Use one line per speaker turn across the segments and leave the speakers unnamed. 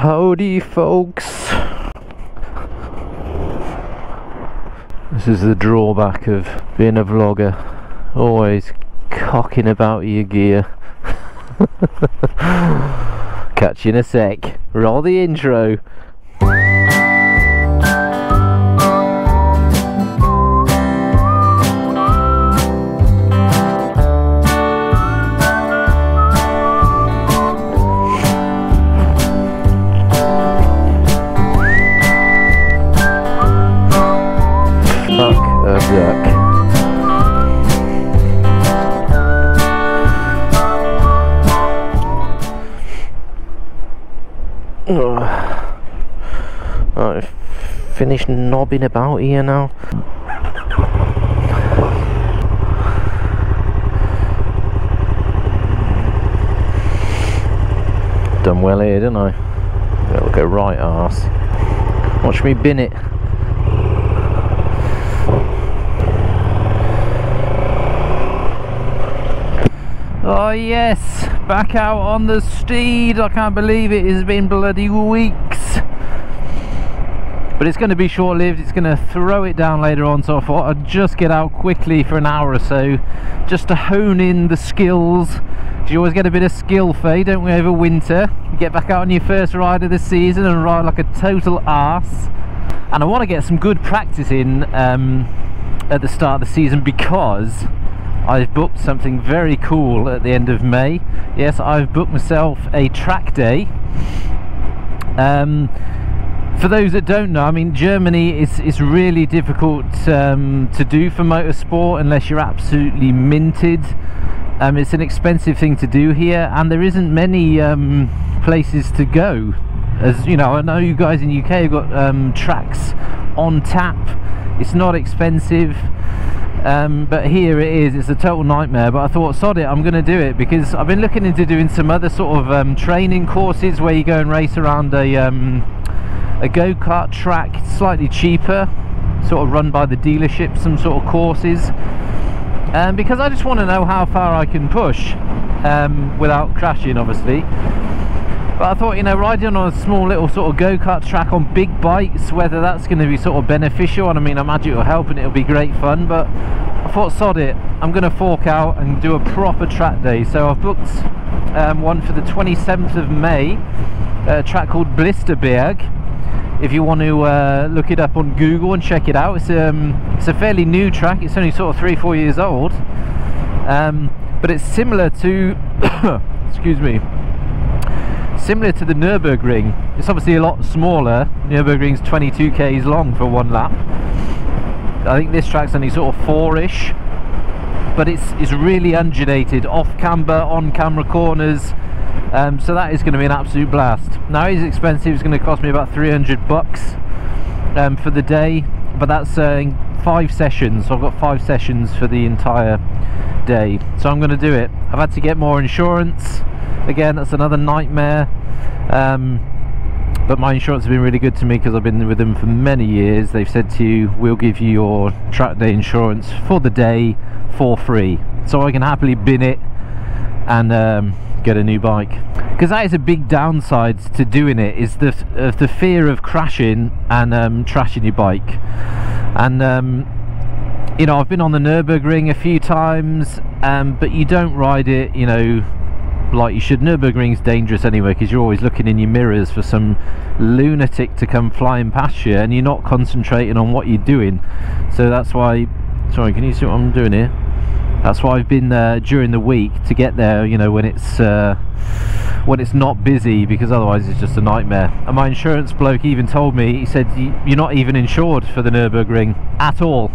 Howdy folks. This is the drawback of being a vlogger, always cocking about your gear. Catch you in a sec. Roll the intro. Duck. I've finished knobbing about here now. Done well here, didn't I? It'll go right arse. Watch me bin it. Oh yes, back out on the steed. I can't believe it has been bloody weeks. But it's going to be short-lived, it's going to throw it down later on, so I thought I'd just get out quickly for an hour or so, just to hone in the skills. Because you always get a bit of skill fade, don't we, over winter. You get back out on your first ride of the season and ride like a total arse. And I want to get some good practice in at the start of the season, because I've booked something very cool at the end of May. Yes, I've booked myself a track day. For those that don't know, I mean, Germany is really difficult to do for motorsport unless you're absolutely minted. It's an expensive thing to do here, and there isn't many places to go. As you know, I know you guys in UK have got tracks on tap. It's not expensive. But here it is, it's a total nightmare. But I thought, sod it, I'm going to do it, because I've been looking into doing some other sort of training courses where you go and race around a go-kart track, slightly cheaper, sort of run by the dealership, some sort of courses, because I just want to know how far I can push without crashing, obviously. But I thought, you know, riding on a small little sort of go-kart track on big bikes, whether that's going to be sort of beneficial, and I mean, I imagine it'll help and it'll be great fun, but I thought, sod it, I'm going to fork out and do a proper track day. So I've booked one for the 27th of May, a track called Blisterberg. If you want to look it up on Google and check it out, it's a fairly new track, it's only sort of 3-4 years old, but it's similar to, excuse me, similar to the Nürburgring. It's obviously a lot smaller. Nürburgring's 22 k's long for one lap. I think this track's only sort of 4-ish, but it's really undulated, off camber, on camera corners, so that is going to be an absolute blast. Now it is expensive, it's going to cost me about 300 bucks for the day, but that's 5 sessions, so I've got 5 sessions for the entire day, so I'm going to do it. I've had to get more insurance. Again, that's another nightmare, but my insurance has been really good to me, because I've been with them for many years. They've said to you, we'll give you your track day insurance for the day for free, so I can happily bin it and get a new bike. Because that is a big downside to doing it, is the fear of crashing and trashing your bike. And you know, I've been on the Nürburgring a few times, but you don't ride it, you know, like you should. Nürburgring's dangerous anyway, because you're always looking in your mirrors for some lunatic to come flying past you, and you're not concentrating on what you're doing. So that's why, sorry, can you see what I'm doing here? That's why I've been there during the week, to get there, you know, when it's not busy, because otherwise it's just a nightmare. And my insurance bloke even told me, he said, you're not even insured for the Nürburgring at all.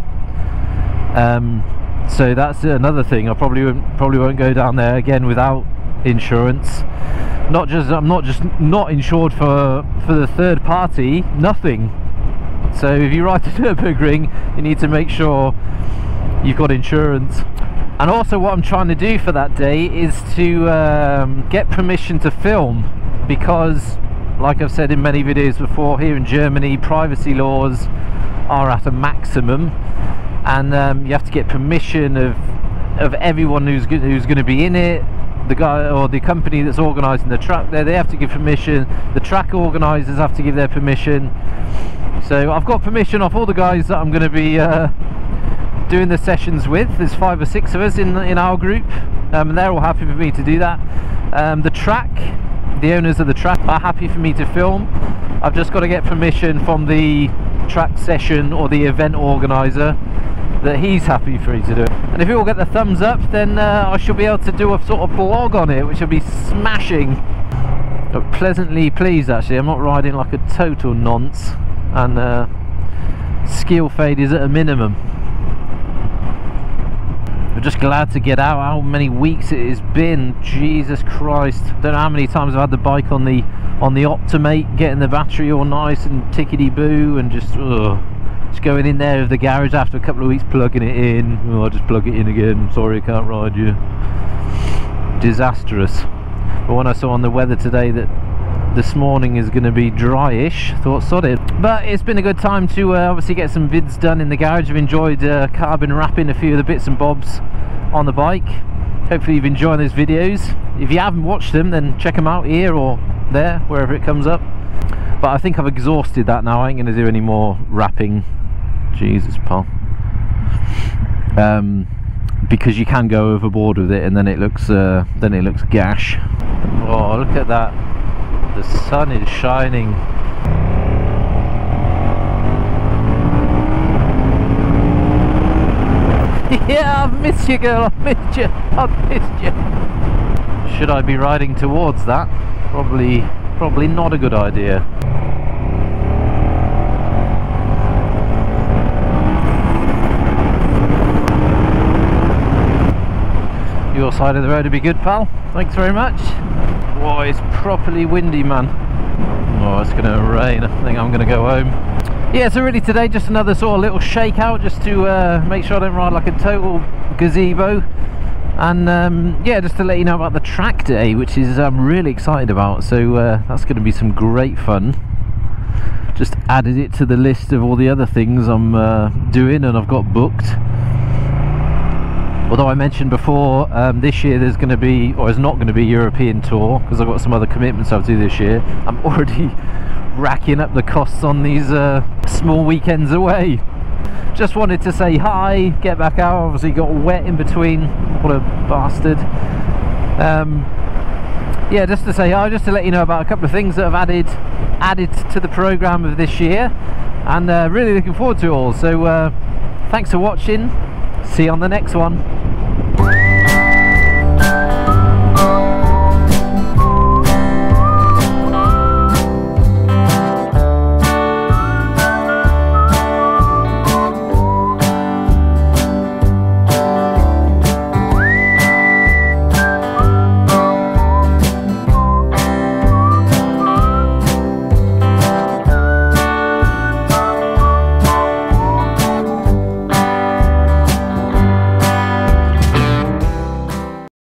So that's another thing. I probably won't go down there again without insurance. I'm not just not insured for the third party, nothing. So if you ride the Nürburgring, you need to make sure you've got insurance. And also, what I'm trying to do for that day is to get permission to film, because like I've said in many videos before, here in Germany privacy laws are at a maximum, and you have to get permission of everyone who's going to be in it, the guy or the company that's organising the track there, they have to give permission. The track organisers have to give their permission. So I've got permission off all the guys that I'm going to be doing the sessions with. There's 5 or 6 of us in our group, and they're all happy for me to do that. The track, the owners of the track are happy for me to film. I've just got to get permission from the track session or the event organizer that he's happy for me to do it. And if you all get the thumbs up, then I shall be able to do a sort of vlog on it, which will be smashing. But pleasantly pleased, actually. I'm not riding like a total nonce, and skill fade is at a minimum. I'm just glad to get out. How many weeks it has been, Jesus Christ. Don't know how many times I've had the bike on the Optimate, getting the battery all nice and tickety boo, and just going in there with the garage after a couple of weeks, plugging it in. I'll just plug it in again, sorry I can't ride you. Disastrous. But when I saw on the weather today that this morning is going to be dryish, thought sod it. But it's been a good time to obviously get some vids done in the garage. I've enjoyed carbon wrapping a few of the bits and bobs on the bike. Hopefully you've enjoyed those videos. If you haven't watched them, then check them out here or there, wherever it comes up. But I think I've exhausted that now. I ain't going to do any more wrapping. Jesus, pal. Because you can go overboard with it, and then it looks gash. Oh, look at that! The sun is shining. Yeah, I've missed you, girl. I've missed you. I've missed you. Should I be riding towards that? Probably not a good idea. Your side of the road would be good, pal. Thanks very much. Whoa, it's properly windy, man. Oh, it's going to rain. I think I'm going to go home. Yeah, so really today just another sort of little shakeout, just to make sure I don't ride like a total gazebo. And yeah, just to let you know about the track day, which is I'm really excited about. So that's going to be some great fun. Just added it to the list of all the other things I'm doing and I've got booked. Although I mentioned before, this year there's going to be, or is not going to be, European tour, because I've got some other commitments I have to do this year. I'm already racking up the costs on these small weekends away. Just wanted to say hi, get back out. Obviously got wet in between. What a bastard. Yeah, just to say hi, just to let you know about a couple of things that I've added to the programme of this year, and really looking forward to it all. So thanks for watching. See you on the next one.